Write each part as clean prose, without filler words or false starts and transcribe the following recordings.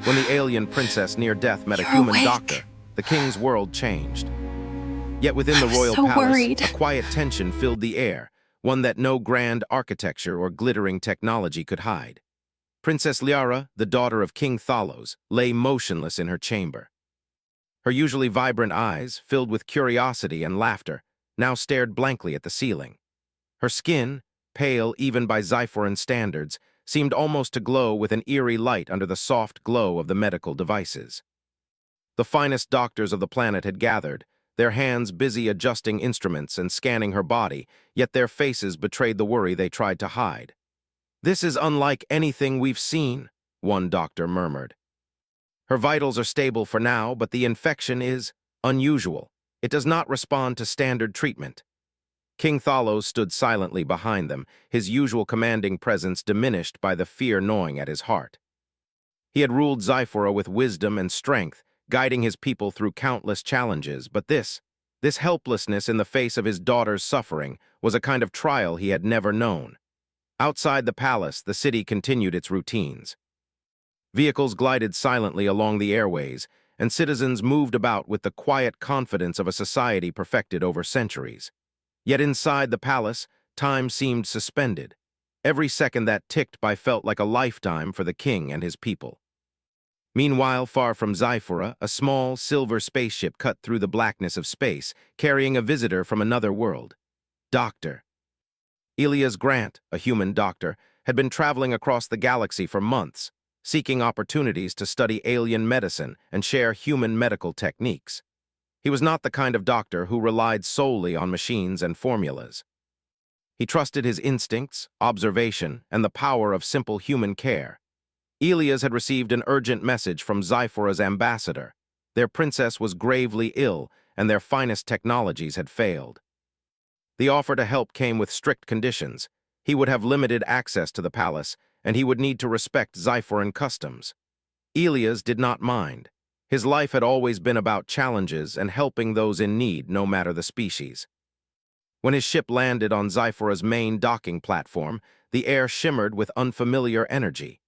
When the alien princess near death met a You're human awake. doctor, the king's world changed. Yet within the I was royal so palace, worried. a quiet tension filled the air, one that no grand architecture or glittering technology could hide. Princess Liara, the daughter of King Thalos, lay motionless in her chamber. Her usually vibrant eyes, filled with curiosity and laughter, now stared blankly at the ceiling. Her skin, pale even by Xyphoran standards, seemed almost to glow with an eerie light under the soft glow of the medical devices. The finest doctors of the planet had gathered, their hands busy adjusting instruments and scanning her body, yet their faces betrayed the worry they tried to hide. "This is unlike anything we've seen," one doctor murmured. "Her vitals are stable for now, but the infection is unusual. It does not respond to standard treatment." King Thalos stood silently behind them, his usual commanding presence diminished by the fear gnawing at his heart. He had ruled Xyphora with wisdom and strength, guiding his people through countless challenges, but this helplessness in the face of his daughter's suffering, was a kind of trial he had never known. Outside the palace, the city continued its routines. Vehicles glided silently along the airways, and citizens moved about with the quiet confidence of a society perfected over centuries. Yet inside the palace, time seemed suspended. Every second that ticked by felt like a lifetime for the king and his people. Meanwhile, far from Xyphora, a small, silver spaceship cut through the blackness of space, carrying a visitor from another world. Dr. Elias Grant, a human doctor, had been traveling across the galaxy for months, seeking opportunities to study alien medicine and share human medical techniques. He was not the kind of doctor who relied solely on machines and formulas. He trusted his instincts, observation, and the power of simple human care. Elias had received an urgent message from Xyphora's ambassador. Their princess was gravely ill, and their finest technologies had failed. The offer to help came with strict conditions. He would have limited access to the palace, and he would need to respect Xyphoran customs. Elias did not mind. His life had always been about challenges and helping those in need, no matter the species. When his ship landed on Xyphora's main docking platform, the air shimmered with unfamiliar energy.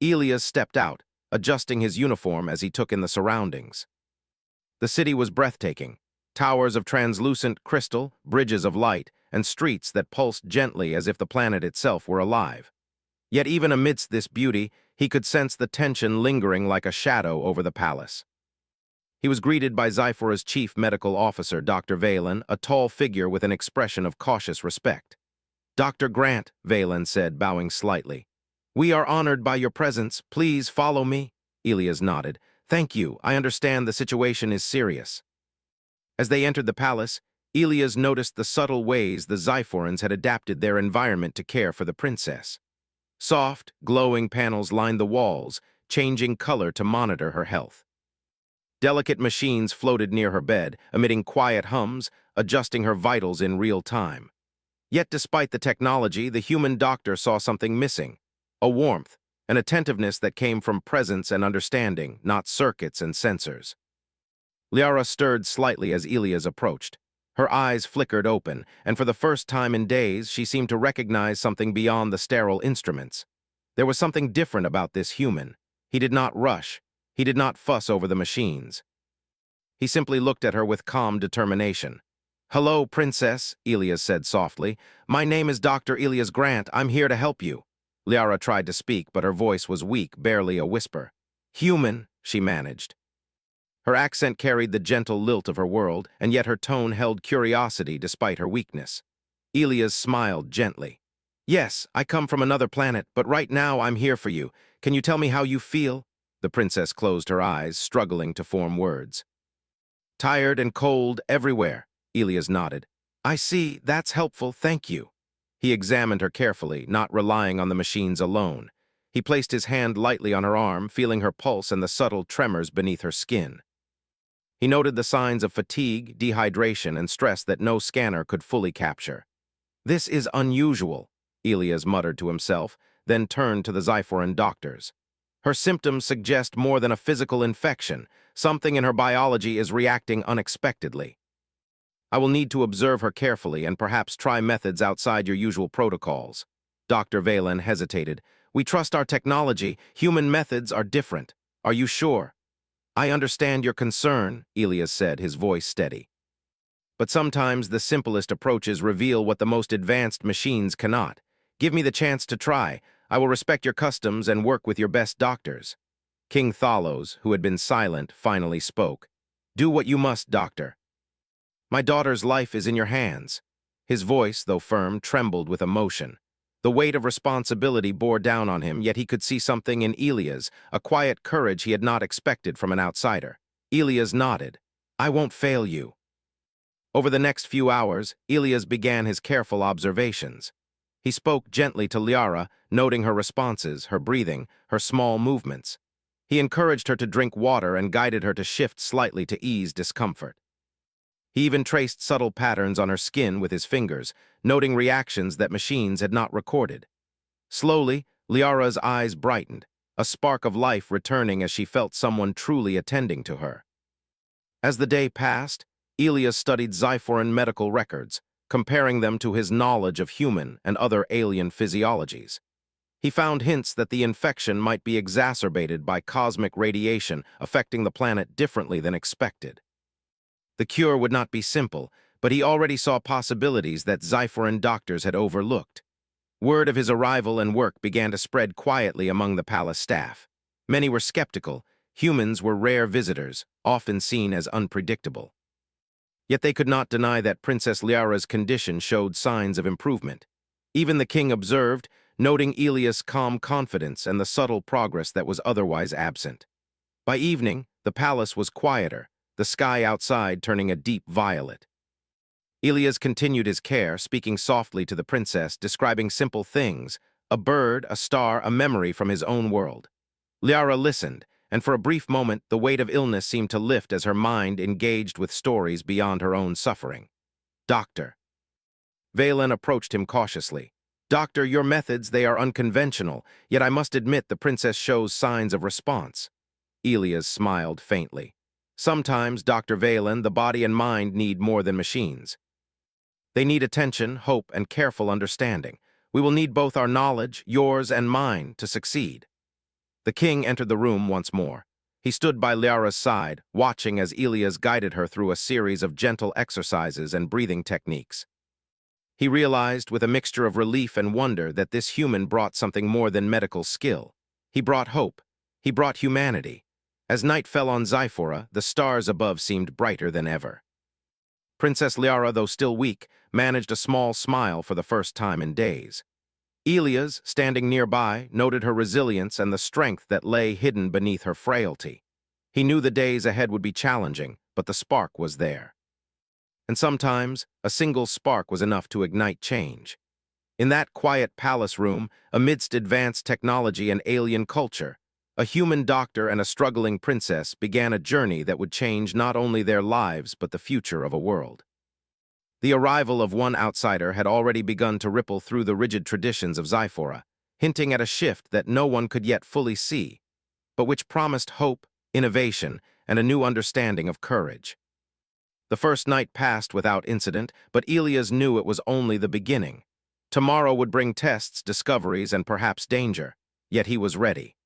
Elias stepped out, adjusting his uniform as he took in the surroundings. The city was breathtaking. Towers of translucent crystal, bridges of light, and streets that pulsed gently as if the planet itself were alive. Yet even amidst this beauty, he could sense the tension lingering like a shadow over the palace. He was greeted by Xyphora's chief medical officer, Dr. Valen, a tall figure with an expression of cautious respect. "Dr. Grant," Valen said, bowing slightly. "We are honored by your presence. Please follow me." Elias nodded. "Thank you. I understand the situation is serious." As they entered the palace, Elias noticed the subtle ways the Xyphorans had adapted their environment to care for the princess. Soft, glowing panels lined the walls, changing color to monitor her health. Delicate machines floated near her bed, emitting quiet hums, adjusting her vitals in real time. Yet despite the technology, the human doctor saw something missing: a warmth, an attentiveness that came from presence and understanding, not circuits and sensors. Liara stirred slightly as Elias approached. Her eyes flickered open, and for the first time in days, she seemed to recognize something beyond the sterile instruments. There was something different about this human. He did not rush. He did not fuss over the machines. He simply looked at her with calm determination. "Hello, Princess," Elias said softly. "My name is Dr. Elias Grant. I'm here to help you." Liara tried to speak, but her voice was weak, barely a whisper. "Human," she managed. Her accent carried the gentle lilt of her world, and yet her tone held curiosity despite her weakness. Elias smiled gently. "Yes, I come from another planet, but right now I'm here for you. Can you tell me how you feel?" The princess closed her eyes, struggling to form words. "Tired and cold everywhere," Elias nodded. "I see, that's helpful, thank you." He examined her carefully, not relying on the machines alone. He placed his hand lightly on her arm, feeling her pulse and the subtle tremors beneath her skin. He noted the signs of fatigue, dehydration, and stress that no scanner could fully capture. "This is unusual," Elias muttered to himself, then turned to the Xyphoran doctors. "Her symptoms suggest more than a physical infection. Something in her biology is reacting unexpectedly. I will need to observe her carefully and perhaps try methods outside your usual protocols." Dr. Valen hesitated. "We trust our technology. Human methods are different." Are you sure? I understand your concern, Elias said, his voice steady. But sometimes the simplest approaches reveal what the most advanced machines cannot. Give me the chance to try. I will respect your customs and work with your best doctors. King Thalos, who had been silent, finally spoke. Do what you must, doctor. My daughter's life is in your hands. His voice, though firm, trembled with emotion. The weight of responsibility bore down on him, yet he could see something in Elias, a quiet courage he had not expected from an outsider. Elias nodded. I won't fail you. Over the next few hours, Elias began his careful observations. He spoke gently to Liara, noting her responses, her breathing, her small movements. He encouraged her to drink water and guided her to shift slightly to ease discomfort. He even traced subtle patterns on her skin with his fingers, noting reactions that machines had not recorded. Slowly, Liara's eyes brightened, a spark of life returning as she felt someone truly attending to her. As the day passed, Elias studied Xyphoran medical records, comparing them to his knowledge of human and other alien physiologies. He found hints that the infection might be exacerbated by cosmic radiation affecting the planet differently than expected. The cure would not be simple, but he already saw possibilities that Xyphoran doctors had overlooked. Word of his arrival and work began to spread quietly among the palace staff. Many were skeptical. Humans were rare visitors, often seen as unpredictable. Yet they could not deny that Princess Liara's condition showed signs of improvement. Even the king observed, noting Elias' calm confidence and the subtle progress that was otherwise absent. By evening, the palace was quieter, the sky outside turning a deep violet. Elias continued his care, speaking softly to the princess, describing simple things, a bird, a star, a memory from his own world. Liara listened, and for a brief moment the weight of illness seemed to lift as her mind engaged with stories beyond her own suffering. Doctor. Valen approached him cautiously. Doctor, your methods, they are unconventional, yet I must admit the princess shows signs of response. Elias smiled faintly. Sometimes, Dr. Valen, the body and mind need more than machines. They need attention, hope, and careful understanding. We will need both our knowledge, yours and mine, to succeed. The king entered the room once more. He stood by Liara's side, watching as Elias guided her through a series of gentle exercises and breathing techniques. He realized, with a mixture of relief and wonder, that this human brought something more than medical skill. He brought hope. He brought humanity. As night fell on Xyphora, the stars above seemed brighter than ever. Princess Liara, though still weak, managed a small smile for the first time in days. Elias, standing nearby, noted her resilience and the strength that lay hidden beneath her frailty. He knew the days ahead would be challenging, but the spark was there. And sometimes, a single spark was enough to ignite change. In that quiet palace room, amidst advanced technology and alien culture, a human doctor and a struggling princess began a journey that would change not only their lives but the future of a world. The arrival of one outsider had already begun to ripple through the rigid traditions of Xyphora, hinting at a shift that no one could yet fully see, but which promised hope, innovation, and a new understanding of courage. The first night passed without incident, but Elias knew it was only the beginning. Tomorrow would bring tests, discoveries, and perhaps danger, yet he was ready.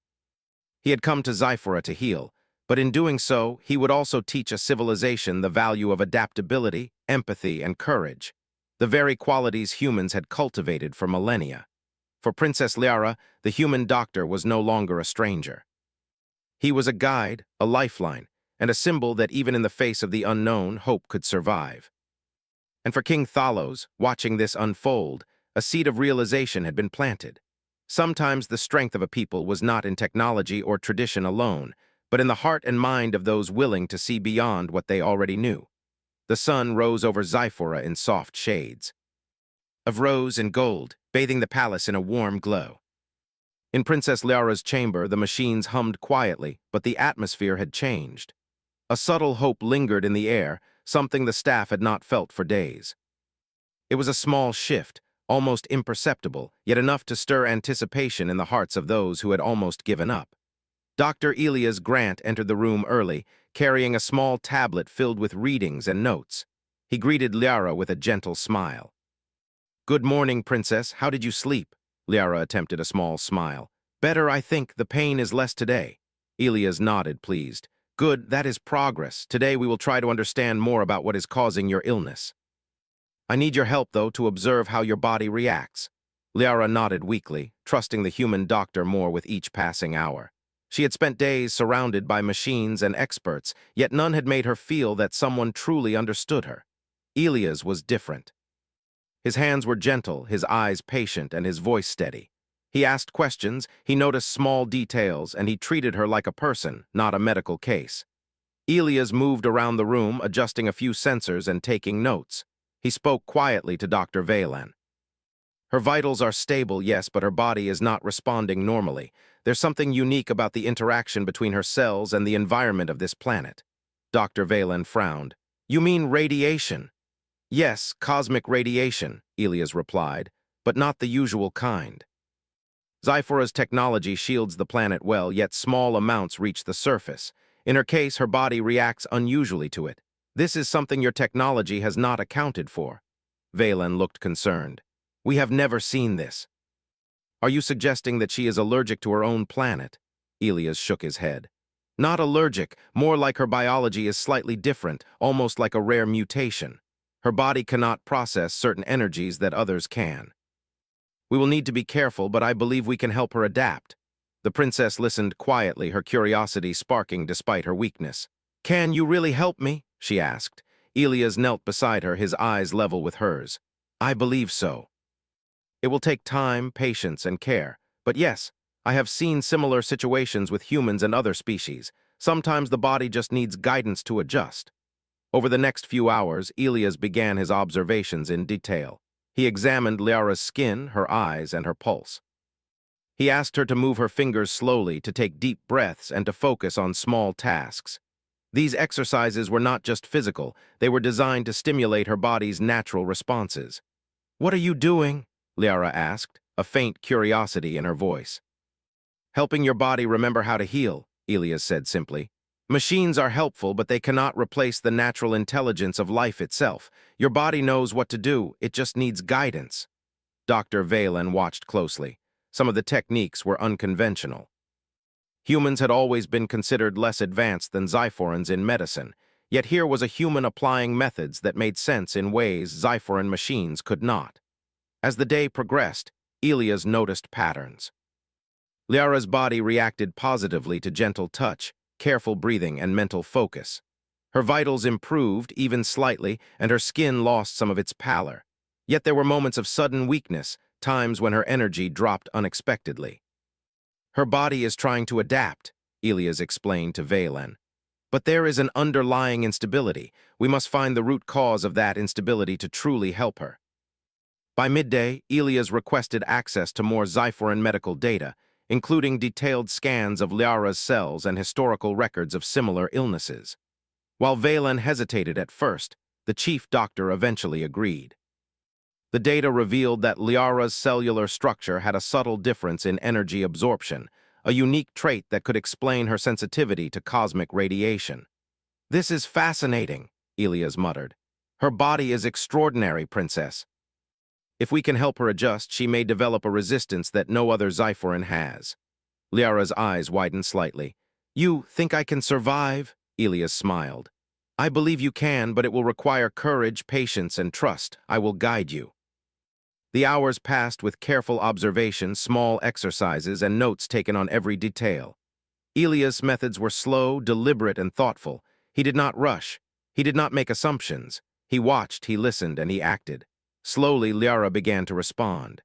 He had come to Xyphora to heal, but in doing so, he would also teach a civilization the value of adaptability, empathy, and courage, the very qualities humans had cultivated for millennia. For Princess Liara, the human doctor was no longer a stranger. He was a guide, a lifeline, and a symbol that even in the face of the unknown, hope could survive. And for King Thalos, watching this unfold, a seed of realization had been planted. Sometimes the strength of a people was not in technology or tradition alone, but in the heart and mind of those willing to see beyond what they already knew. The sun rose over Xyphora in soft shades of rose and gold, bathing the palace in a warm glow. In Princess Liara's chamber, the machines hummed quietly, but the atmosphere had changed. A subtle hope lingered in the air, something the staff had not felt for days. It was a small shift, almost imperceptible, yet enough to stir anticipation in the hearts of those who had almost given up. Dr. Elias Grant entered the room early, carrying a small tablet filled with readings and notes. He greeted Liara with a gentle smile. "Good morning, Princess. How did you sleep?" Liara attempted a small smile. "Better, I think. The pain is less today." Elias nodded, pleased. Good, that is progress. Today we will try to understand more about what is causing your illness. I need your help, though, to observe how your body reacts. Liara nodded weakly, trusting the human doctor more with each passing hour. She had spent days surrounded by machines and experts, yet none had made her feel that someone truly understood her. Elias was different. His hands were gentle, his eyes patient, and his voice steady. He asked questions, he noticed small details, and he treated her like a person, not a medical case. Elias moved around the room, adjusting a few sensors and taking notes. He spoke quietly to Dr. Valen. Her vitals are stable, yes, but her body is not responding normally. There's something unique about the interaction between her cells and the environment of this planet. Dr. Valen frowned. You mean radiation? Yes, cosmic radiation, Elias replied, but not the usual kind. Zyphora's technology shields the planet well, yet small amounts reach the surface. In her case, her body reacts unusually to it. This is something your technology has not accounted for. Valen looked concerned. We have never seen this. Are you suggesting that she is allergic to her own planet? Elias shook his head. Not allergic, more like her biology is slightly different, almost like a rare mutation. Her body cannot process certain energies that others can. We will need to be careful, but I believe we can help her adapt. The princess listened quietly, her curiosity sparking despite her weakness. Can you really help me? She asked. Elias knelt beside her, his eyes level with hers. I believe so. It will take time, patience, and care. But yes, I have seen similar situations with humans and other species. Sometimes the body just needs guidance to adjust. Over the next few hours, Elias began his observations in detail. He examined Liara's skin, her eyes, and her pulse. He asked her to move her fingers slowly, to take deep breaths, and to focus on small tasks. These exercises were not just physical, they were designed to stimulate her body's natural responses. What are you doing? Liara asked, a faint curiosity in her voice. Helping your body remember how to heal, Elias said simply. Machines are helpful, but they cannot replace the natural intelligence of life itself. Your body knows what to do, it just needs guidance. Dr. Valen watched closely. Some of the techniques were unconventional. Humans had always been considered less advanced than Zyphorans in medicine, yet here was a human applying methods that made sense in ways Zyphoran machines could not. As the day progressed, Elias noticed patterns. Liara's body reacted positively to gentle touch, careful breathing, and mental focus. Her vitals improved, even slightly, and her skin lost some of its pallor. Yet there were moments of sudden weakness, times when her energy dropped unexpectedly. Her body is trying to adapt, Elias explained to Valen. But there is an underlying instability. We must find the root cause of that instability to truly help her. By midday, Elias requested access to more Zyphoran medical data, including detailed scans of Liara's cells and historical records of similar illnesses. While Valen hesitated at first, the chief doctor eventually agreed. The data revealed that Liara's cellular structure had a subtle difference in energy absorption, a unique trait that could explain her sensitivity to cosmic radiation. This is fascinating, Elias muttered. Her body is extraordinary, princess. If we can help her adjust, she may develop a resistance that no other Zyphoran has. Liara's eyes widened slightly. You think I can survive? Elias smiled. I believe you can, but it will require courage, patience, and trust. I will guide you. The hours passed with careful observation, small exercises, and notes taken on every detail. Elias' methods were slow, deliberate, and thoughtful. He did not rush. He did not make assumptions. He watched, he listened, and he acted. Slowly, Liara began to respond.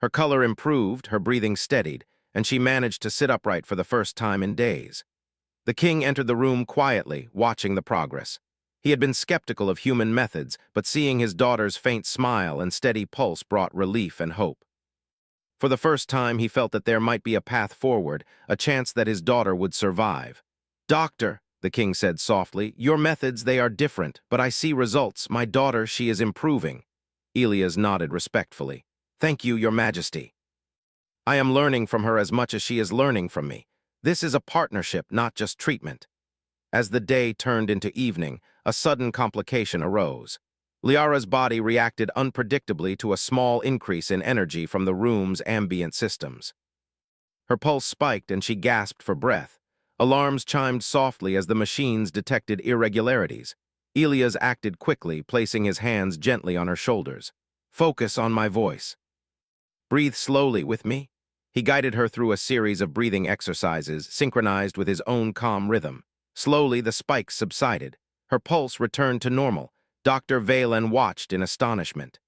Her color improved, her breathing steadied, and she managed to sit upright for the first time in days. The king entered the room quietly, watching the progress. He had been skeptical of human methods, but seeing his daughter's faint smile and steady pulse brought relief and hope. For the first time, he felt that there might be a path forward, a chance that his daughter would survive. Doctor, the king said softly, your methods, they are different, but I see results. My daughter, she is improving. Elias nodded respectfully. Thank you, your majesty. I am learning from her as much as she is learning from me. This is a partnership, not just treatment. As the day turned into evening, a sudden complication arose. Liara's body reacted unpredictably to a small increase in energy from the room's ambient systems. Her pulse spiked and she gasped for breath. Alarms chimed softly as the machines detected irregularities. Elias acted quickly, placing his hands gently on her shoulders. Focus on my voice. Breathe slowly with me. He guided her through a series of breathing exercises, synchronized with his own calm rhythm. Slowly, the spikes subsided. Her pulse returned to normal. Dr. Valen watched in astonishment.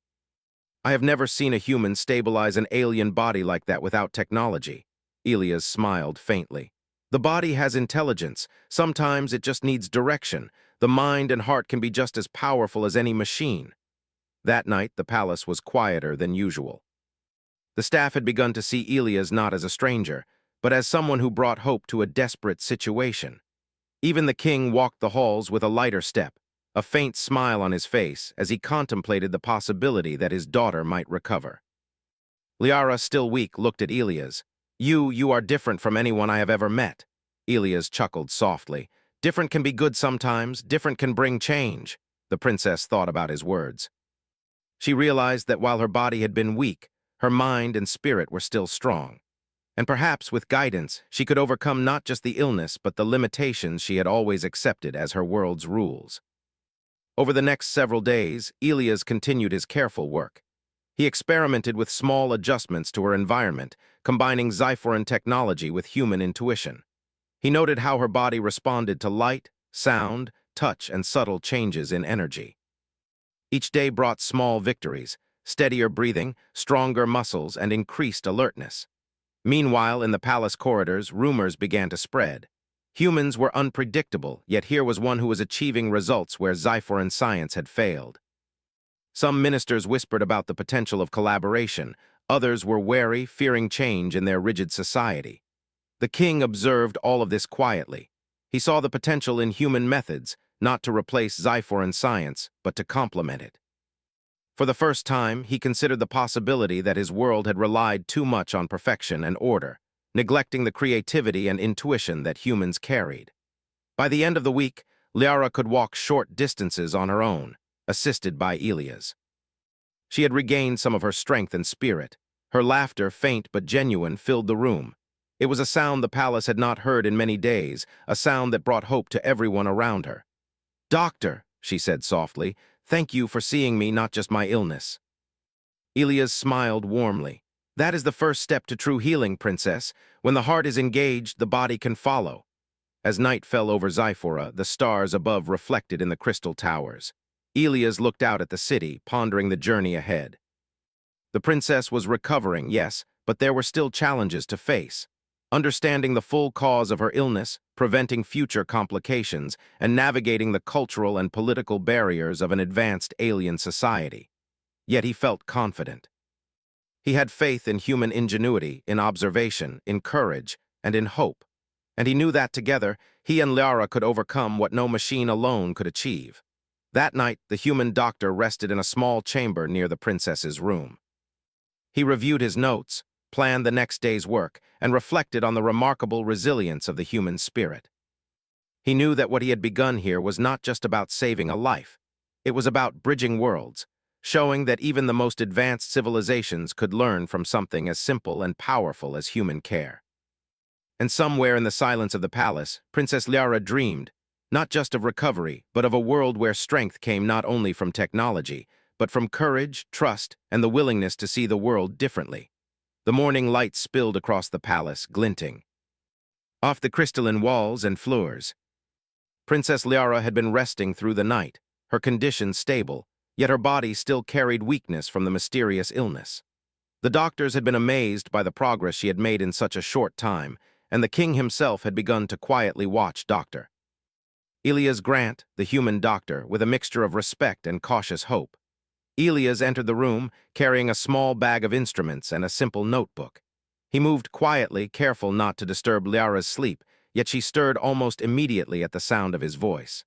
I have never seen a human stabilize an alien body like that without technology. Elias smiled faintly. The body has intelligence. Sometimes it just needs direction. The mind and heart can be just as powerful as any machine. That night, the palace was quieter than usual. The staff had begun to see Elias not as a stranger, but as someone who brought hope to a desperate situation. Even the king walked the halls with a lighter step, a faint smile on his face as he contemplated the possibility that his daughter might recover. Liara, still weak, looked at Elias. You are different from anyone I have ever met." Elias chuckled softly. "Different can be good sometimes, different can bring change." The princess thought about his words. She realized that while her body had been weak, her mind and spirit were still strong. And perhaps with guidance, she could overcome not just the illness but the limitations she had always accepted as her world's rules. Over the next several days, Elias continued his careful work. He experimented with small adjustments to her environment, combining Zyphoran technology with human intuition. He noted how her body responded to light, sound, touch, and subtle changes in energy. Each day brought small victories, steadier breathing, stronger muscles, and increased alertness. Meanwhile, in the palace corridors, rumors began to spread. Humans were unpredictable, yet here was one who was achieving results where Zyphoran science had failed. Some ministers whispered about the potential of collaboration. Others were wary, fearing change in their rigid society. The king observed all of this quietly. He saw the potential in human methods, not to replace Zyphoran science, but to complement it. For the first time, he considered the possibility that his world had relied too much on perfection and order, neglecting the creativity and intuition that humans carried. By the end of the week, Liara could walk short distances on her own, assisted by Elias. She had regained some of her strength and spirit. Her laughter, faint but genuine, filled the room. It was a sound the palace had not heard in many days, a sound that brought hope to everyone around her. "Doctor," she said softly, "thank you for seeing me, not just my illness." Elias smiled warmly. "That is the first step to true healing, princess. When the heart is engaged, the body can follow." As night fell over Zyphora, the stars above reflected in the crystal towers. Elias looked out at the city, pondering the journey ahead. The princess was recovering, yes, but there were still challenges to face. Understanding the full cause of her illness, preventing future complications, and navigating the cultural and political barriers of an advanced alien society. Yet he felt confident. He had faith in human ingenuity, in observation, in courage, and in hope. And he knew that together, he and Liara could overcome what no machine alone could achieve. That night, the human doctor rested in a small chamber near the princess's room. He reviewed his notes, planned the next day's work, and reflected on the remarkable resilience of the human spirit. He knew that what he had begun here was not just about saving a life. It was about bridging worlds, showing that even the most advanced civilizations could learn from something as simple and powerful as human care. And somewhere in the silence of the palace, Princess Liara dreamed, not just of recovery, but of a world where strength came not only from technology, but from courage, trust, and the willingness to see the world differently. The morning light spilled across the palace, glinting off the crystalline walls and floors. Princess Liara had been resting through the night, her condition stable, yet her body still carried weakness from the mysterious illness. The doctors had been amazed by the progress she had made in such a short time, and the king himself had begun to quietly watch Dr. Elias Grant, the human doctor, with a mixture of respect and cautious hope. Elias entered the room, carrying a small bag of instruments and a simple notebook. He moved quietly, careful not to disturb Liara's sleep, yet she stirred almost immediately at the sound of his voice.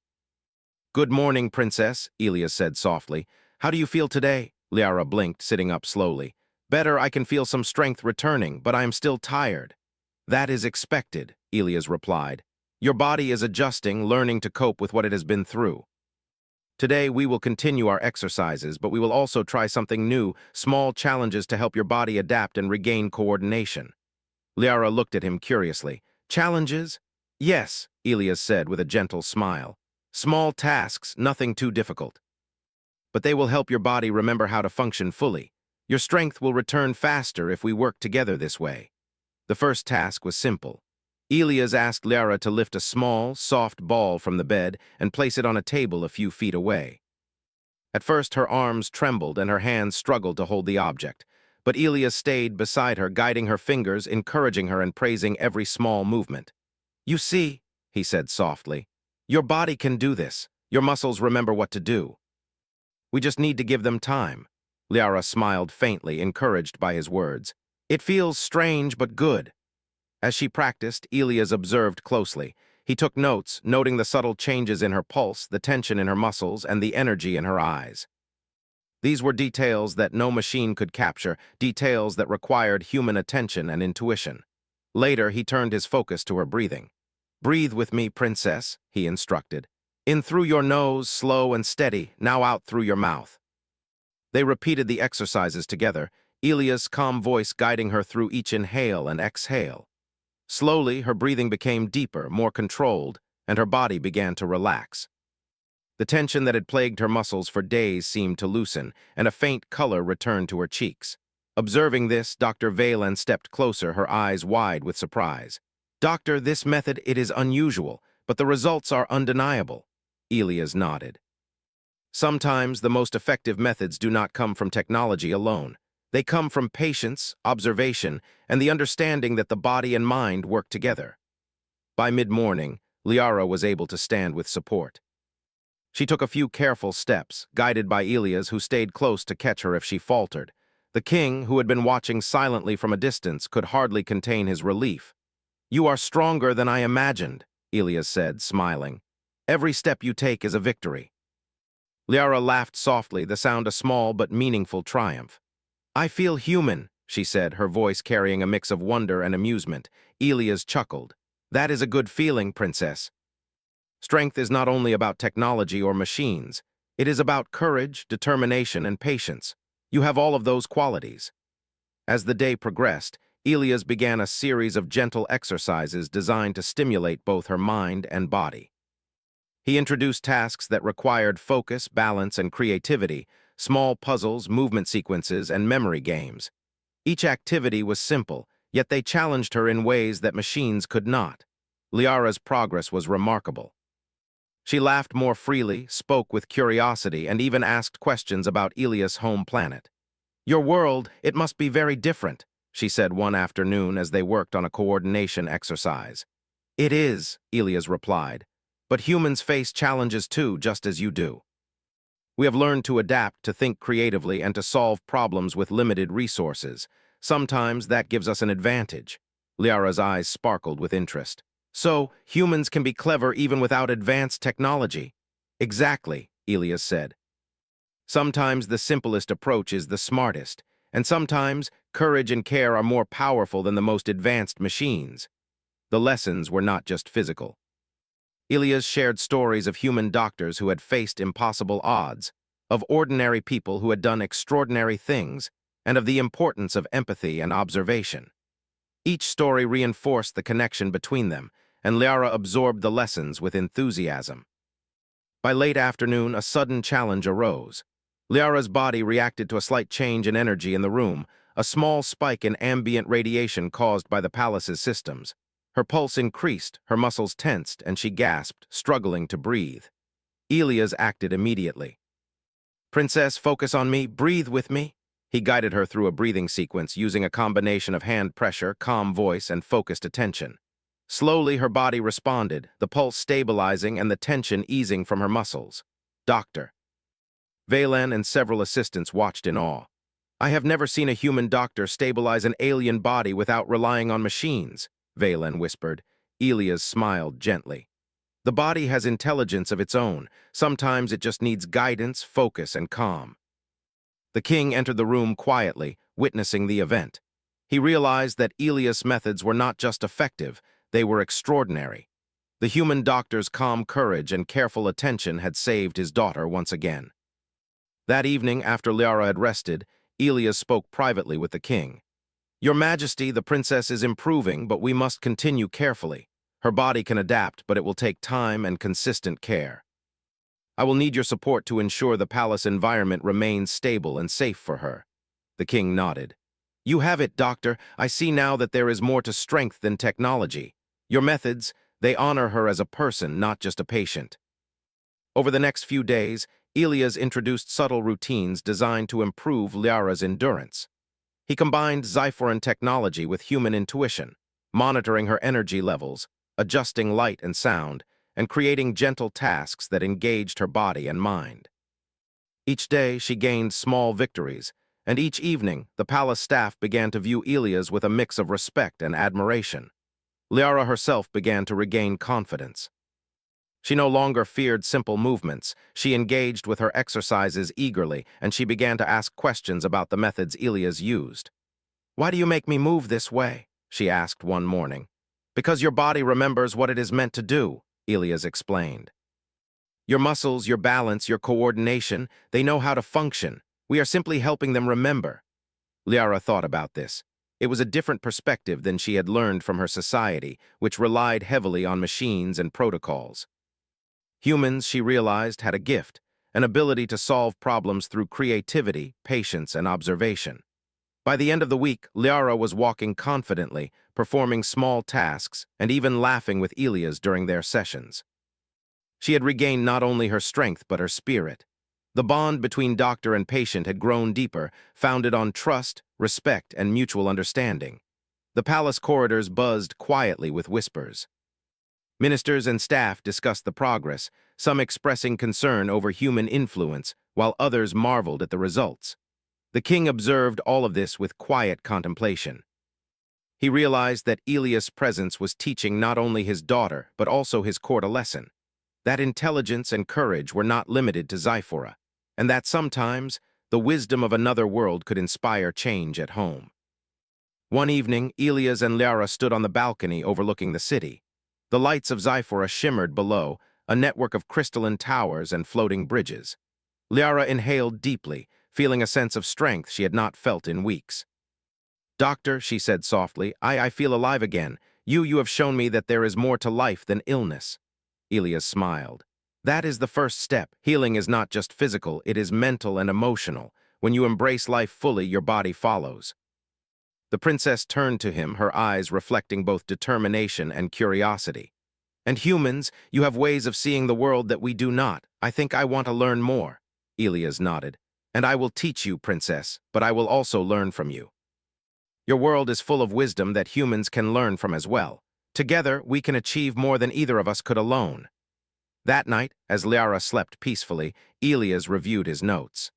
"Good morning, princess," Elias said softly. "How do you feel today?" Liara blinked, sitting up slowly. "Better, I can feel some strength returning, but I am still tired." "That is expected," Elias replied. "Your body is adjusting, learning to cope with what it has been through. Today, we will continue our exercises, but we will also try something new, small challenges to help your body adapt and regain coordination." Liara looked at him curiously. "Challenges?" Yes, Elias said with a gentle smile. Small tasks, nothing too difficult. But they will help your body remember how to function fully. Your strength will return faster if we work together this way. The first task was simple. Elias asked Liara to lift a small, soft ball from the bed and place it on a table a few feet away. At first, her arms trembled and her hands struggled to hold the object, but Elias stayed beside her, guiding her fingers, encouraging her and praising every small movement. You see, he said softly, your body can do this. Your muscles remember what to do. We just need to give them time. Liara smiled faintly, encouraged by his words. It feels strange but good. As she practiced, Elias observed closely. He took notes, noting the subtle changes in her pulse, the tension in her muscles, and the energy in her eyes. These were details that no machine could capture, details that required human attention and intuition. Later, he turned his focus to her breathing. Breathe with me, princess, he instructed. In through your nose, slow and steady, now out through your mouth. They repeated the exercises together, Elias' calm voice guiding her through each inhale and exhale. Slowly, her breathing became deeper, more controlled, and her body began to relax. The tension that had plagued her muscles for days seemed to loosen, and a faint color returned to her cheeks. Observing this, Dr. Valen stepped closer, her eyes wide with surprise. Doctor, this method, it is unusual, but the results are undeniable. Elias nodded. Sometimes the most effective methods do not come from technology alone. They come from patience, observation, and the understanding that the body and mind work together. By mid-morning, Liara was able to stand with support. She took a few careful steps, guided by Elias, who stayed close to catch her if she faltered. The king, who had been watching silently from a distance, could hardly contain his relief. You are stronger than I imagined, Elias said, smiling. Every step you take is a victory. Liara laughed softly, the sound a small but meaningful triumph. I feel human, she said, her voice carrying a mix of wonder and amusement. Elias chuckled. That is a good feeling, princess. Strength is not only about technology or machines. It is about courage, determination, and patience. You have all of those qualities. As the day progressed, Elias began a series of gentle exercises designed to stimulate both her mind and body. He introduced tasks that required focus, balance, and creativity, small puzzles, movement sequences, and memory games. Each activity was simple, yet they challenged her in ways that machines could not. Liara's progress was remarkable. She laughed more freely, spoke with curiosity, and even asked questions about Elias' home planet. Your world, it must be very different, she said one afternoon as they worked on a coordination exercise. It is, Elias replied, but humans face challenges too, just as you do. We have learned to adapt, to think creatively, and to solve problems with limited resources. Sometimes that gives us an advantage. Liara's eyes sparkled with interest. So, humans can be clever even without advanced technology. Exactly, Elias said. Sometimes the simplest approach is the smartest, and sometimes courage and care are more powerful than the most advanced machines. The lessons were not just physical. Elias shared stories of human doctors who had faced impossible odds, of ordinary people who had done extraordinary things, and of the importance of empathy and observation. Each story reinforced the connection between them, and Liara absorbed the lessons with enthusiasm. By late afternoon, a sudden challenge arose. Liara's body reacted to a slight change in energy in the room, a small spike in ambient radiation caused by the palace's systems. Her pulse increased, her muscles tensed, and she gasped, struggling to breathe. Elias acted immediately. Princess, focus on me, breathe with me. He guided her through a breathing sequence using a combination of hand pressure, calm voice, and focused attention. Slowly, her body responded, the pulse stabilizing and the tension easing from her muscles. Doctor. Valen and several assistants watched in awe. I have never seen a human doctor stabilize an alien body without relying on machines, Valen whispered. Elias smiled gently. The body has intelligence of its own. Sometimes it just needs guidance, focus, and calm. The king entered the room quietly, witnessing the event. He realized that Elias' methods were not just effective, they were extraordinary. The human doctor's calm courage and careful attention had saved his daughter once again. That evening, after Liara had rested, Elias spoke privately with the king. Your Majesty, the princess is improving, but we must continue carefully. Her body can adapt, but it will take time and consistent care. I will need your support to ensure the palace environment remains stable and safe for her. The king nodded. You have it, doctor. I see now that there is more to strength than technology. Your methods, they honor her as a person, not just a patient. Over the next few days, Elias introduced subtle routines designed to improve Liara's endurance. He combined Zyphoran technology with human intuition, monitoring her energy levels, adjusting light and sound, and creating gentle tasks that engaged her body and mind. Each day, she gained small victories, and each evening, the palace staff began to view Elias with a mix of respect and admiration. Liara herself began to regain confidence. She no longer feared simple movements. She engaged with her exercises eagerly, and she began to ask questions about the methods Elias used. Why do you make me move this way? She asked one morning. Because your body remembers what it is meant to do, Elias explained. Your muscles, your balance, your coordination, they know how to function. We are simply helping them remember. Liara thought about this. It was a different perspective than she had learned from her society, which relied heavily on machines and protocols. Humans, she realized, had a gift, an ability to solve problems through creativity, patience, and observation. By the end of the week, Liara was walking confidently, performing small tasks, and even laughing with Elias during their sessions. She had regained not only her strength but her spirit. The bond between doctor and patient had grown deeper, founded on trust, respect, and mutual understanding. The palace corridors buzzed quietly with whispers. Ministers and staff discussed the progress, some expressing concern over human influence, while others marveled at the results. The king observed all of this with quiet contemplation. He realized that Elias' presence was teaching not only his daughter, but also his court a lesson. That intelligence and courage were not limited to Zyphora, and that sometimes the wisdom of another world could inspire change at home. One evening, Elias and Liara stood on the balcony overlooking the city. The lights of Zyphora shimmered below, a network of crystalline towers and floating bridges. Liara inhaled deeply, feeling a sense of strength she had not felt in weeks. Doctor, she said softly, I feel alive again. You have shown me that there is more to life than illness. Elias smiled. That is the first step. Healing is not just physical, it is mental and emotional. When you embrace life fully, your body follows. The princess turned to him, her eyes reflecting both determination and curiosity. And humans, you have ways of seeing the world that we do not. I think I want to learn more. Elias nodded. And I will teach you, princess, but I will also learn from you. Your world is full of wisdom that humans can learn from as well. Together, we can achieve more than either of us could alone. That night, as Liara slept peacefully, Elias reviewed his notes.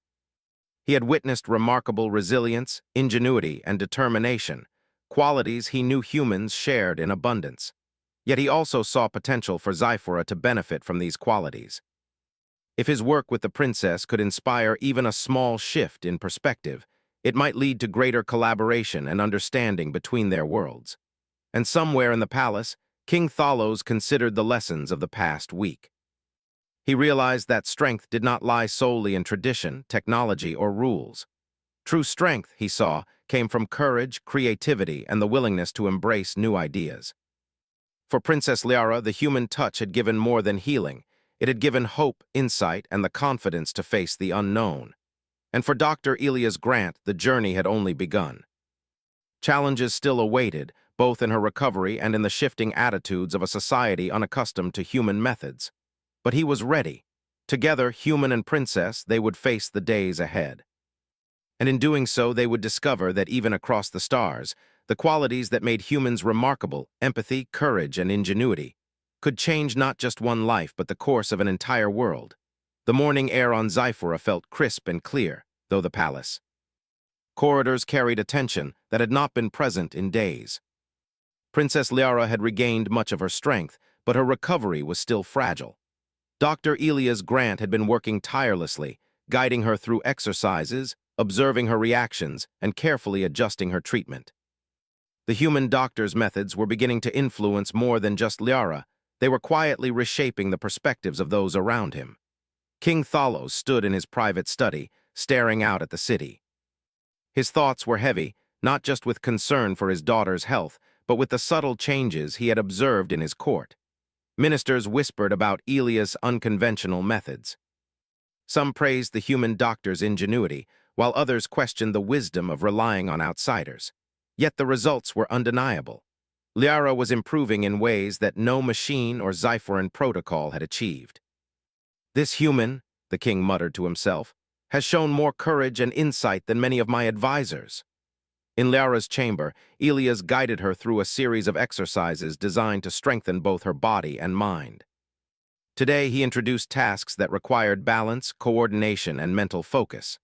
He had witnessed remarkable resilience, ingenuity, and determination, qualities he knew humans shared in abundance. Yet he also saw potential for Zyphora to benefit from these qualities. If his work with the princess could inspire even a small shift in perspective, it might lead to greater collaboration and understanding between their worlds. And somewhere in the palace, King Thalos considered the lessons of the past week. He realized that strength did not lie solely in tradition, technology, or rules. True strength, he saw, came from courage, creativity, and the willingness to embrace new ideas. For Princess Liara, the human touch had given more than healing. It had given hope, insight, and the confidence to face the unknown. And for Dr. Elias Grant, the journey had only begun. Challenges still awaited, both in her recovery and in the shifting attitudes of a society unaccustomed to human methods. But he was ready. Together, human and princess, they would face the days ahead. And in doing so, they would discover that even across the stars, the qualities that made humans remarkable, empathy, courage, and ingenuity, could change not just one life but the course of an entire world. The morning air on Zyphora felt crisp and clear, though the palace. Corridors carried a tension that had not been present in days. Princess Liara had regained much of her strength, but her recovery was still fragile. Dr. Elias Grant had been working tirelessly, guiding her through exercises, observing her reactions, and carefully adjusting her treatment. The human doctor's methods were beginning to influence more than just Liara. They were quietly reshaping the perspectives of those around him. King Thalos stood in his private study, staring out at the city. His thoughts were heavy, not just with concern for his daughter's health, but with the subtle changes he had observed in his court. Ministers whispered about Elia's unconventional methods. Some praised the human doctor's ingenuity, while others questioned the wisdom of relying on outsiders. Yet the results were undeniable. Liara was improving in ways that no machine or Zyphoran protocol had achieved. This human, the king muttered to himself, has shown more courage and insight than many of my advisors. In Liara's chamber, Elias guided her through a series of exercises designed to strengthen both her body and mind. Today, he introduced tasks that required balance, coordination, and mental focus.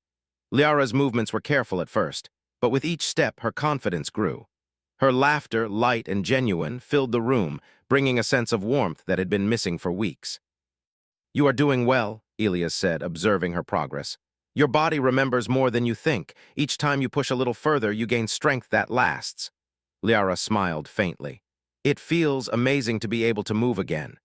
Liara's movements were careful at first, but with each step, her confidence grew. Her laughter, light and genuine, filled the room, bringing a sense of warmth that had been missing for weeks. "You are doing well," Elias said, observing her progress. "Your body remembers more than you think. Each time you push a little further, you gain strength that lasts." Liara smiled faintly. "It feels amazing to be able to move again."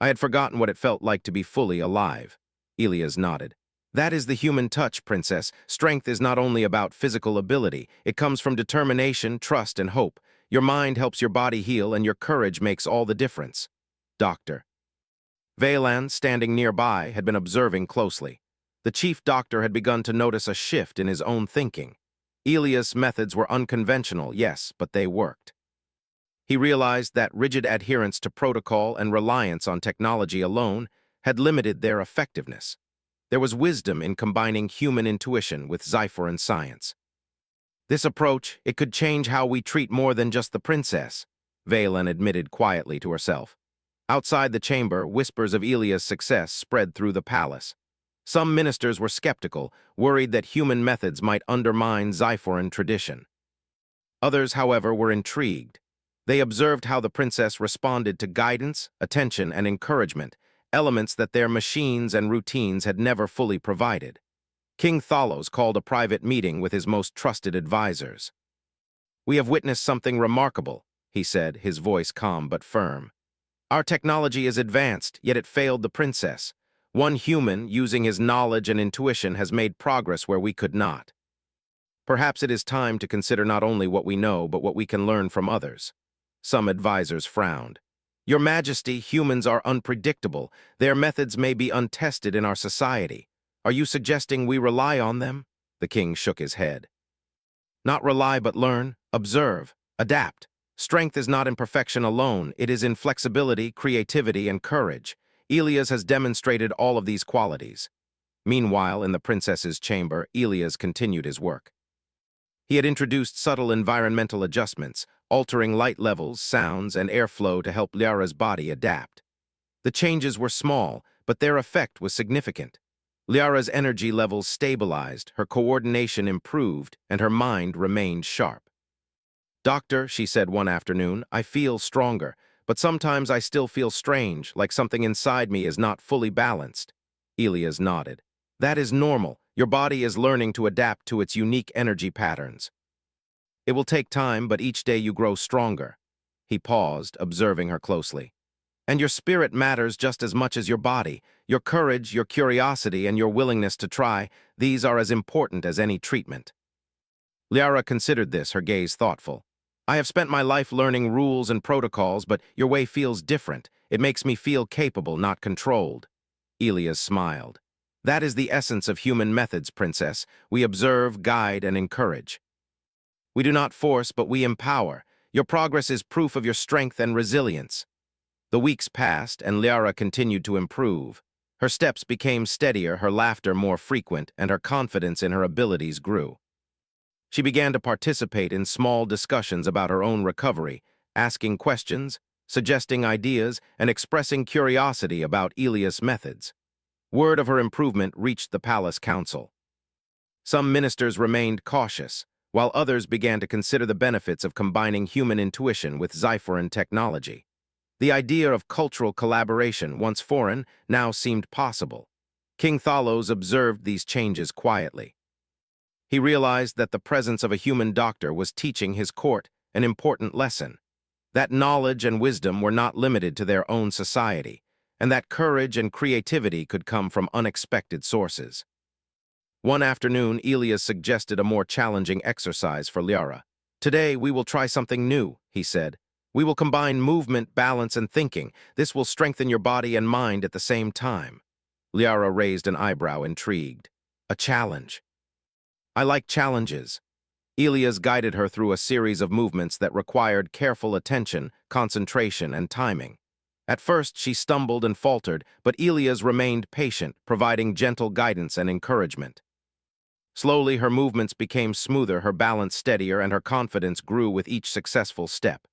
"I had forgotten what it felt like to be fully alive." Elias nodded. "That is the human touch, Princess. Strength is not only about physical ability. It comes from determination, trust, and hope. Your mind helps your body heal, and your courage makes all the difference." Doctor. Valan, standing nearby, had been observing closely. The chief doctor had begun to notice a shift in his own thinking. Elias' methods were unconventional, yes, but they worked. He realized that rigid adherence to protocol and reliance on technology alone had limited their effectiveness. There was wisdom in combining human intuition with Zyphoran science. "This approach, it could change how we treat more than just the princess," Valan admitted quietly to herself. Outside the chamber, whispers of Elia's success spread through the palace. Some ministers were skeptical, worried that human methods might undermine Zyphoran tradition. Others, however, were intrigued. They observed how the princess responded to guidance, attention, and encouragement, elements that their machines and routines had never fully provided. King Thalos called a private meeting with his most trusted advisors. "We have witnessed something remarkable," he said, his voice calm but firm. "Our technology is advanced, yet it failed the princess. One human, using his knowledge and intuition, has made progress where we could not. Perhaps it is time to consider not only what we know, but what we can learn from others." Some advisors frowned. "Your Majesty, humans are unpredictable. Their methods may be untested in our society. Are you suggesting we rely on them?" The king shook his head. "Not rely, but learn, observe, adapt. Strength is not in perfection alone. It is in flexibility, creativity, and courage. Elias has demonstrated all of these qualities." Meanwhile, in the princess's chamber, Elias continued his work. He had introduced subtle environmental adjustments, altering light levels, sounds, and airflow to help Liara's body adapt. The changes were small, but their effect was significant. Liara's energy levels stabilized, her coordination improved, and her mind remained sharp. "Doctor," she said one afternoon, "I feel stronger, but sometimes I still feel strange, like something inside me is not fully balanced." Elias nodded. "That is normal. Your body is learning to adapt to its unique energy patterns. It will take time, but each day you grow stronger." He paused, observing her closely. "And your spirit matters just as much as your body. Your courage, your curiosity, and your willingness to try, these are as important as any treatment." Liara considered this, her gaze thoughtful. "I have spent my life learning rules and protocols, but your way feels different. It makes me feel capable, not controlled." Elias smiled. "That is the essence of human methods, Princess. We observe, guide, and encourage. We do not force, but we empower. Your progress is proof of your strength and resilience." The weeks passed, and Liara continued to improve. Her steps became steadier, her laughter more frequent, and her confidence in her abilities grew. She began to participate in small discussions about her own recovery, asking questions, suggesting ideas, and expressing curiosity about Elias' methods. Word of her improvement reached the palace council. Some ministers remained cautious, while others began to consider the benefits of combining human intuition with Zyphoran technology. The idea of cultural collaboration, once foreign, now seemed possible. King Thalos observed these changes quietly. He realized that the presence of a human doctor was teaching his court an important lesson, that knowledge and wisdom were not limited to their own society, and that courage and creativity could come from unexpected sources. One afternoon, Elias suggested a more challenging exercise for Liara. Today, we will try something new, he said. We will combine movement, balance, and thinking. This will strengthen your body and mind at the same time. Liara raised an eyebrow, intrigued. A challenge. I like challenges. Elias guided her through a series of movements that required careful attention, concentration, and timing. At first, she stumbled and faltered, but Elias remained patient, providing gentle guidance and encouragement. Slowly, her movements became smoother, her balance steadier, and her confidence grew with each successful step.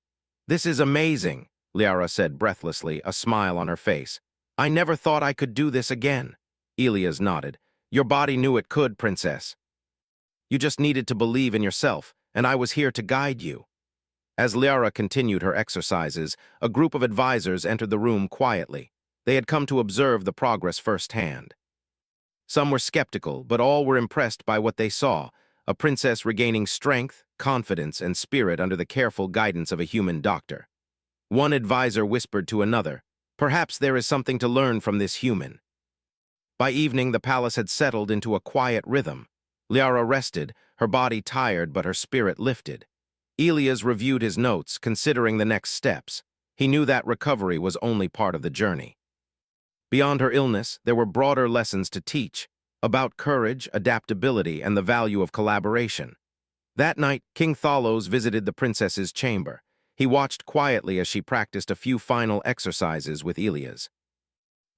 This is amazing, Liara said breathlessly, a smile on her face. I never thought I could do this again. Elias nodded. Your body knew it could, princess. You just needed to believe in yourself, and I was here to guide you. As Liara continued her exercises, a group of advisors entered the room quietly. They had come to observe the progress firsthand. Some were skeptical, but all were impressed by what they saw, a princess regaining strength, confidence, and spirit under the careful guidance of a human doctor. One advisor whispered to another, "Perhaps there is something to learn from this human." By evening, the palace had settled into a quiet rhythm. Liara rested, her body tired but her spirit lifted. Elias reviewed his notes, considering the next steps. He knew that recovery was only part of the journey. Beyond her illness, there were broader lessons to teach, about courage, adaptability, and the value of collaboration. That night, King Thalos visited the princess's chamber. He watched quietly as she practiced a few final exercises with Elias.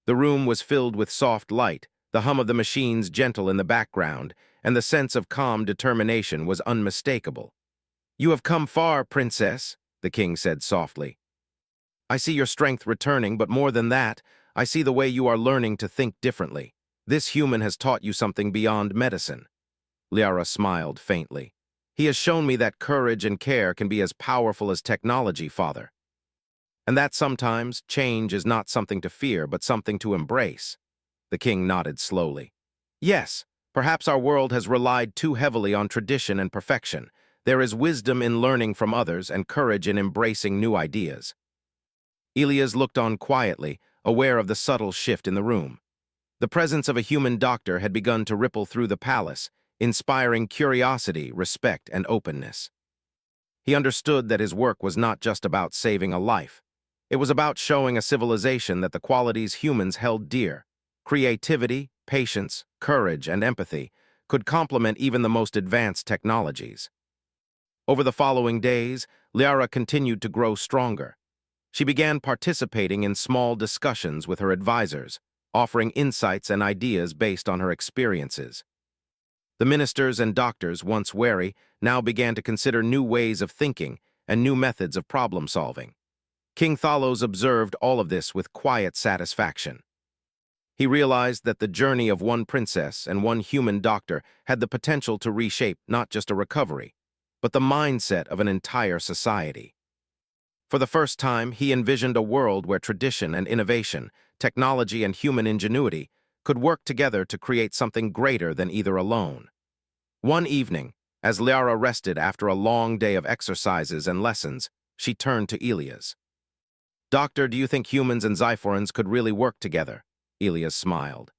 The room was filled with soft light, the hum of the machines gentle in the background, and the sense of calm determination was unmistakable. "You have come far, princess," the king said softly. "I see your strength returning, but more than that, I see the way you are learning to think differently. This human has taught you something beyond medicine." Liara smiled faintly. "He has shown me that courage and care can be as powerful as technology, father. And that sometimes change is not something to fear, but something to embrace." The king nodded slowly. "Yes, perhaps our world has relied too heavily on tradition and perfection. There is wisdom in learning from others and courage in embracing new ideas." Elias looked on quietly, aware of the subtle shift in the room. The presence of a human doctor had begun to ripple through the palace, inspiring curiosity, respect, and openness. He understood that his work was not just about saving a life. It was about showing a civilization that the qualities humans held dear, creativity, patience, courage, and empathy, could complement even the most advanced technologies. Over the following days, Liara continued to grow stronger. She began participating in small discussions with her advisors, offering insights and ideas based on her experiences. The ministers and doctors, once wary, now began to consider new ways of thinking and new methods of problem-solving. King Thalos observed all of this with quiet satisfaction. He realized that the journey of one princess and one human doctor had the potential to reshape not just a recovery, but the mindset of an entire society. For the first time, he envisioned a world where tradition and innovation, technology and human ingenuity could work together to create something greater than either alone. One evening, as Liara rested after a long day of exercises and lessons, she turned to Elias. "Doctor, do you think humans and Xiphorans could really work together?" Elias smiled.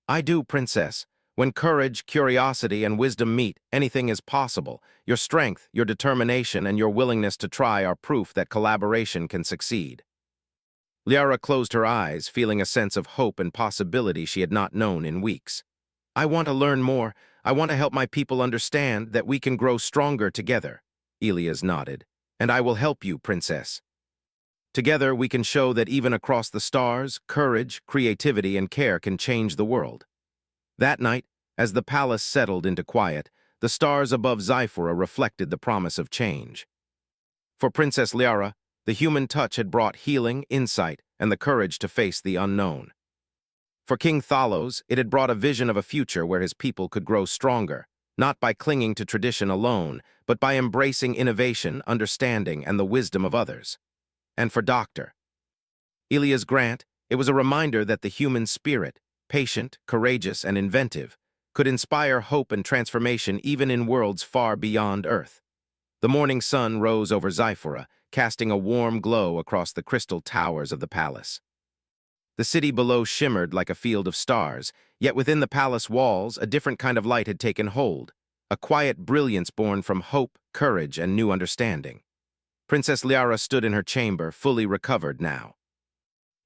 "I do, princess. When courage, curiosity, and wisdom meet, anything is possible. Your strength, your determination, and your willingness to try are proof that collaboration can succeed." Liara closed her eyes, feeling a sense of hope and possibility she had not known in weeks. "I want to learn more. I want to help my people understand that we can grow stronger together." Elias nodded. "And I will help you, princess. Together, we can show that even across the stars, courage, creativity, and care can change the world." That night, as the palace settled into quiet, the stars above Xiphora reflected the promise of change. For Princess Liara, the human touch had brought healing, insight, and the courage to face the unknown. For King Thalos, it had brought a vision of a future where his people could grow stronger, not by clinging to tradition alone, but by embracing innovation, understanding, and the wisdom of others. And for Dr. Elias Grant, it was a reminder that the human spirit, patient, courageous, and inventive, could inspire hope and transformation even in worlds far beyond Earth. The morning sun rose over Xiphora, casting a warm glow across the crystal towers of the palace. The city below shimmered like a field of stars, yet within the palace walls, a different kind of light had taken hold, a quiet brilliance born from hope, courage, and new understanding. Princess Liara stood in her chamber, fully recovered now.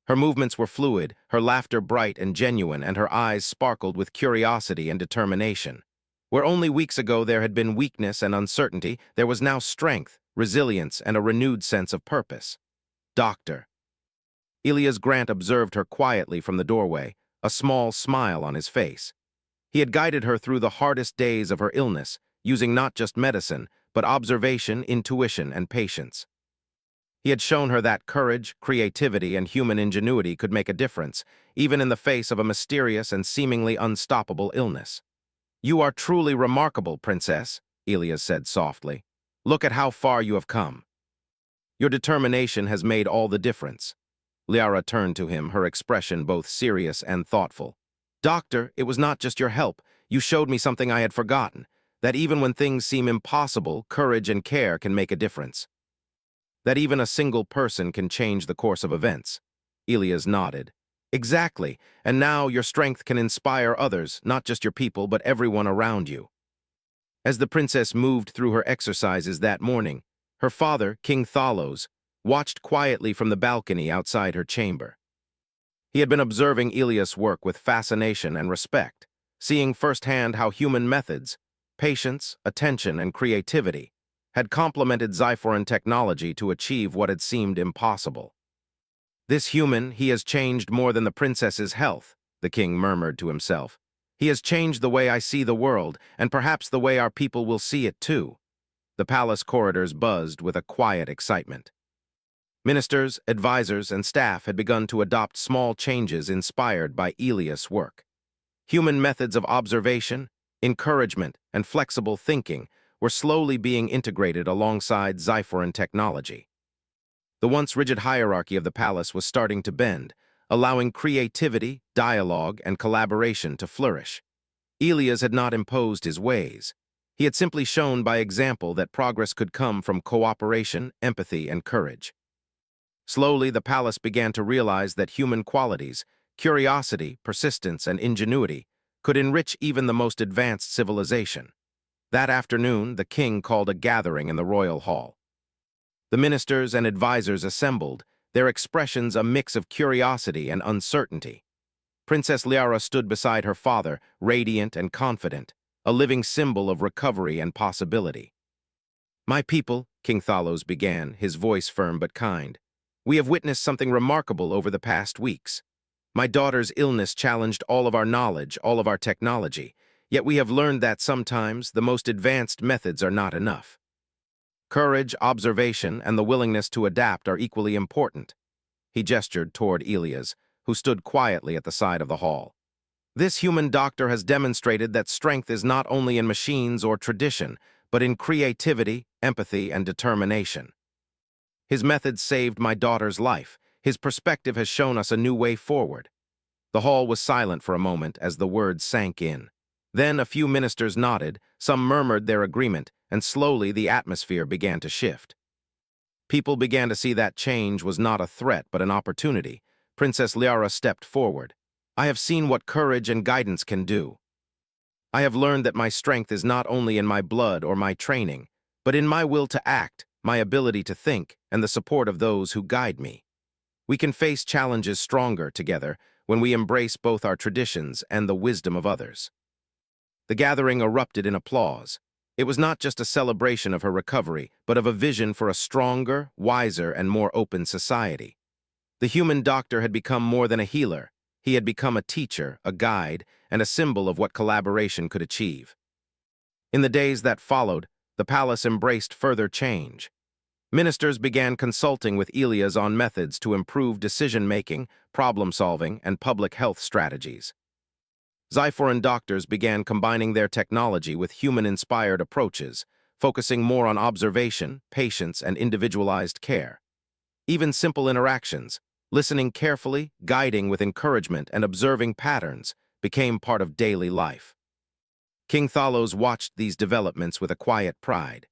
Her movements were fluid, her laughter bright and genuine, and her eyes sparkled with curiosity and determination. Where only weeks ago there had been weakness and uncertainty, there was now strength, resilience, and a renewed sense of purpose. Doctor. Elias Grant observed her quietly from the doorway, a small smile on his face. He had guided her through the hardest days of her illness, using not just medicine, but observation, intuition, and patience. He had shown her that courage, creativity, and human ingenuity could make a difference, even in the face of a mysterious and seemingly unstoppable illness. "You are truly remarkable, Princess," Elias said softly. "Look at how far you have come. Your determination has made all the difference." Liara turned to him, her expression both serious and thoughtful. "Doctor, it was not just your help. You showed me something I had forgotten, that even when things seem impossible, courage and care can make a difference. That even a single person can change the course of events." Elias nodded. "Exactly, and now your strength can inspire others, not just your people, but everyone around you." As the princess moved through her exercises that morning, her father, King Thalos, watched quietly from the balcony outside her chamber. He had been observing Elias' work with fascination and respect, seeing firsthand how human methods, patience, attention, and creativity had complemented Zyphoran technology to achieve what had seemed impossible. "This human, he has changed more than the princess's health," the king murmured to himself. "He has changed the way I see the world, and perhaps the way our people will see it too." The palace corridors buzzed with a quiet excitement. Ministers, advisors, and staff had begun to adopt small changes inspired by Elias' work. Human methods of observation, encouragement, and flexible thinking were slowly being integrated alongside Zyphoran technology. The once rigid hierarchy of the palace was starting to bend, allowing creativity, dialogue, and collaboration to flourish. Elias had not imposed his ways. He had simply shown by example that progress could come from cooperation, empathy, and courage. Slowly, the palace began to realize that human qualities, curiosity, persistence, and ingenuity could enrich even the most advanced civilization. That afternoon, the king called a gathering in the royal hall. The ministers and advisors assembled, their expressions a mix of curiosity and uncertainty. Princess Liara stood beside her father, radiant and confident, a living symbol of recovery and possibility. "My people," King Thalos began, his voice firm but kind, "we have witnessed something remarkable over the past weeks. My daughter's illness challenged all of our knowledge, all of our technology, yet we have learned that sometimes the most advanced methods are not enough. Courage, observation, and the willingness to adapt are equally important." He gestured toward Elias, who stood quietly at the side of the hall. "This human doctor has demonstrated that strength is not only in machines or tradition, but in creativity, empathy, and determination. His methods saved my daughter's life. His perspective has shown us a new way forward." The hall was silent for a moment as the words sank in. Then a few ministers nodded, some murmured their agreement, and slowly the atmosphere began to shift. People began to see that change was not a threat but an opportunity. Princess Liara stepped forward. "I have seen what courage and guidance can do. I have learned that my strength is not only in my blood or my training, but in my will to act, my ability to think, and the support of those who guide me. We can face challenges stronger together when we embrace both our traditions and the wisdom of others." The gathering erupted in applause. It was not just a celebration of her recovery, but of a vision for a stronger, wiser, and more open society. The human doctor had become more than a healer. He had become a teacher, a guide, and a symbol of what collaboration could achieve. In the days that followed, the palace embraced further change. Ministers began consulting with Elias on methods to improve decision-making, problem-solving, and public health strategies. Zyphoran doctors began combining their technology with human-inspired approaches, focusing more on observation, patience, and individualized care. Even simple interactions, listening carefully, guiding with encouragement, and observing patterns, became part of daily life. King Thalos watched these developments with a quiet pride.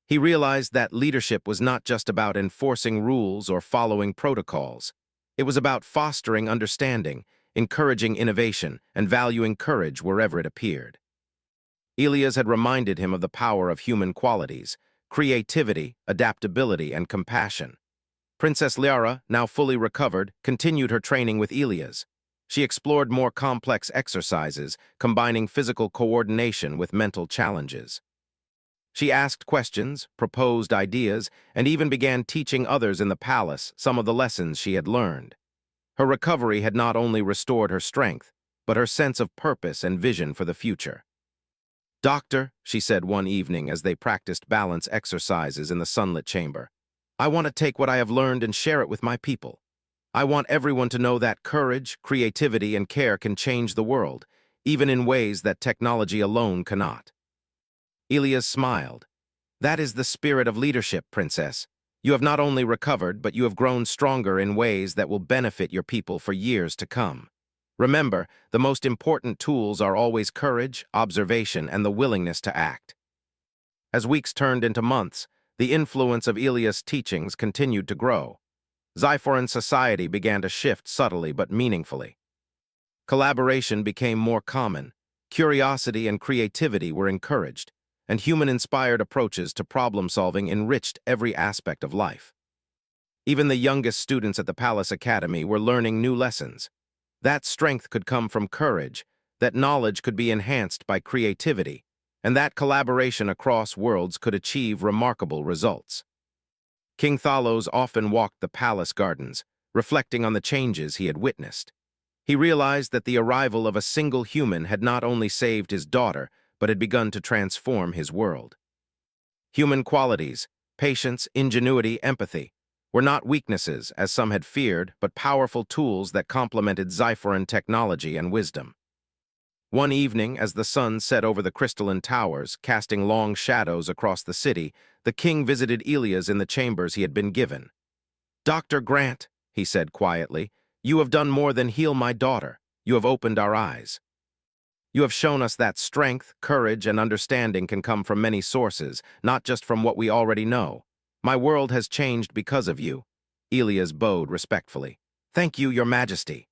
He realized that leadership was not just about enforcing rules or following protocols. It was about fostering understanding, encouraging innovation, and valuing courage wherever it appeared. Elias had reminded him of the power of human qualities: creativity, adaptability, and compassion. Princess Liara, now fully recovered, continued her training with Elias. She explored more complex exercises, combining physical coordination with mental challenges. She asked questions, proposed ideas, and even began teaching others in the palace some of the lessons she had learned. Her recovery had not only restored her strength, but her sense of purpose and vision for the future. "Doctor," she said one evening as they practiced balance exercises in the sunlit chamber, "I want to take what I have learned and share it with my people. I want everyone to know that courage, creativity, and care can change the world, even in ways that technology alone cannot." Elias smiled. "That is the spirit of leadership, Princess. You have not only recovered, but you have grown stronger in ways that will benefit your people for years to come. Remember, the most important tools are always courage, observation, and the willingness to act." As weeks turned into months, the influence of Elias' teachings continued to grow. Xiforan society began to shift subtly but meaningfully. Collaboration became more common, curiosity and creativity were encouraged, and human-inspired approaches to problem-solving enriched every aspect of life. Even the youngest students at the Palace Academy were learning new lessons. That strength could come from courage, that knowledge could be enhanced by creativity, and that collaboration across worlds could achieve remarkable results. King Thalos often walked the palace gardens, reflecting on the changes he had witnessed. He realized that the arrival of a single human had not only saved his daughter, but had begun to transform his world. Human qualities, patience, ingenuity, empathy, were not weaknesses, as some had feared, but powerful tools that complemented Xiforan technology and wisdom. One evening, as the sun set over the crystalline towers, casting long shadows across the city, the king visited Elias in the chambers he had been given. "Dr. Grant," he said quietly, "you have done more than heal my daughter. You have opened our eyes. You have shown us that strength, courage, and understanding can come from many sources, not just from what we already know. My world has changed because of you." Elias bowed respectfully. "Thank you, Your Majesty.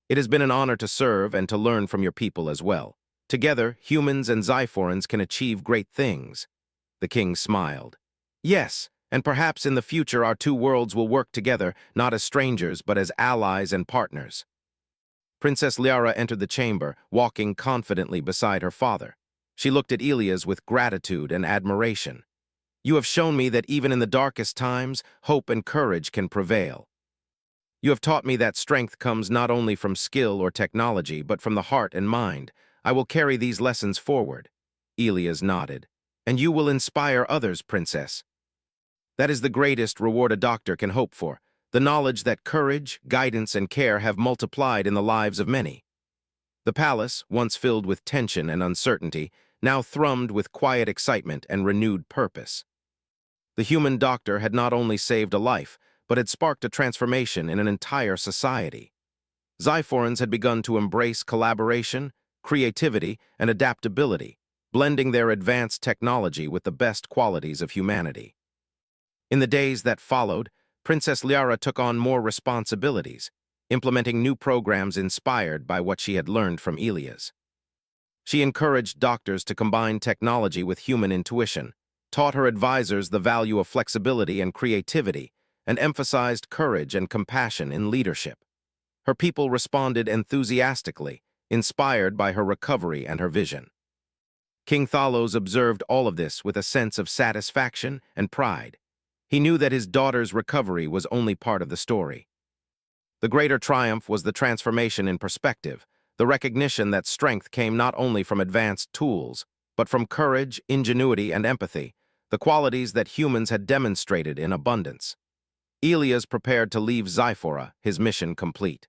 It has been an honor to serve and to learn from your people as well. Together, humans and Xiforans can achieve great things." The king smiled. "Yes, and perhaps in the future our two worlds will work together, not as strangers, but as allies and partners." Princess Liara entered the chamber, walking confidently beside her father. She looked at Elias with gratitude and admiration. "You have shown me that even in the darkest times, hope and courage can prevail. You have taught me that strength comes not only from skill or technology, but from the heart and mind. I will carry these lessons forward." Elias nodded. "And you will inspire others, Princess. That is the greatest reward a doctor can hope for, the knowledge that courage, guidance, and care have multiplied in the lives of many." The palace, once filled with tension and uncertainty, now thrummed with quiet excitement and renewed purpose. The human doctor had not only saved a life, but had sparked a transformation in an entire society. Xiforans had begun to embrace collaboration, creativity, and adaptability, blending their advanced technology with the best qualities of humanity. In the days that followed, Princess Liara took on more responsibilities, implementing new programs inspired by what she had learned from Elias. She encouraged doctors to combine technology with human intuition, taught her advisors the value of flexibility and creativity, and emphasized courage and compassion in leadership. Her people responded enthusiastically, inspired by her recovery and her vision. King Thalos observed all of this with a sense of satisfaction and pride. He knew that his daughter's recovery was only part of the story. The greater triumph was the transformation in perspective, the recognition that strength came not only from advanced tools, but from courage, ingenuity, and empathy, the qualities that humans had demonstrated in abundance. Elias prepared to leave Xiphora, his mission complete.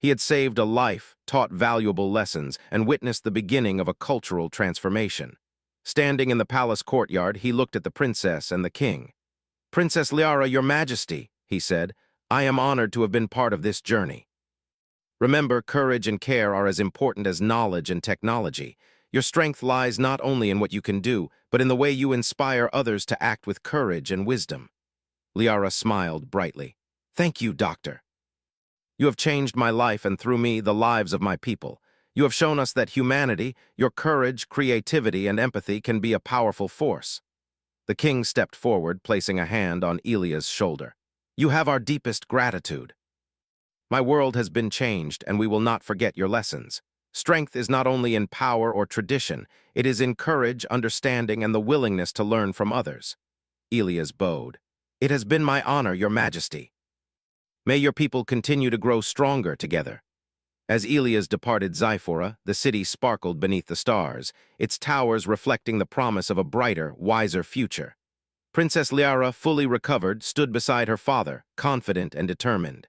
He had saved a life, taught valuable lessons, and witnessed the beginning of a cultural transformation. Standing in the palace courtyard, he looked at the princess and the king. "Princess Liara, Your Majesty," he said, "I am honored to have been part of this journey. Remember, courage and care are as important as knowledge and technology. Your strength lies not only in what you can do, but in the way you inspire others to act with courage and wisdom." Liara smiled brightly. "Thank you, Doctor. You have changed my life and through me, the lives of my people. You have shown us that humanity, your courage, creativity, and empathy can be a powerful force. The king stepped forward, placing a hand on Elia's shoulder. You have our deepest gratitude. My world has been changed, and we will not forget your lessons. Strength is not only in power or tradition, it is in courage, understanding, and the willingness to learn from others. Elias bowed. It has been my honor, your majesty. May your people continue to grow stronger together. As Elias departed Zyphora, the city sparkled beneath the stars, its towers reflecting the promise of a brighter, wiser future. Princess Liara, fully recovered, stood beside her father, confident and determined.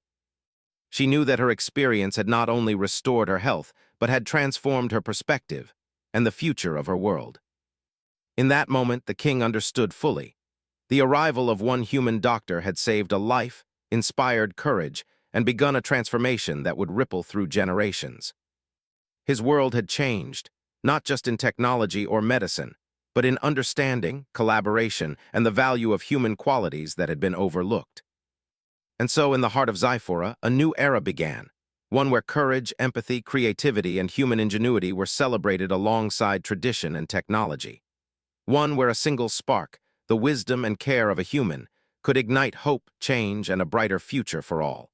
She knew that her experience had not only restored her health, but had transformed her perspective and the future of her world. In that moment, the king understood fully. The arrival of one human doctor had saved a life, inspired courage, and begun a transformation that would ripple through generations. His world had changed, not just in technology or medicine, but in understanding, collaboration, and the value of human qualities that had been overlooked. And so, in the heart of Zyphora, a new era began, one where courage, empathy, creativity, and human ingenuity were celebrated alongside tradition and technology. One where a single spark, the wisdom and care of a human, could ignite hope, change, and a brighter future for all.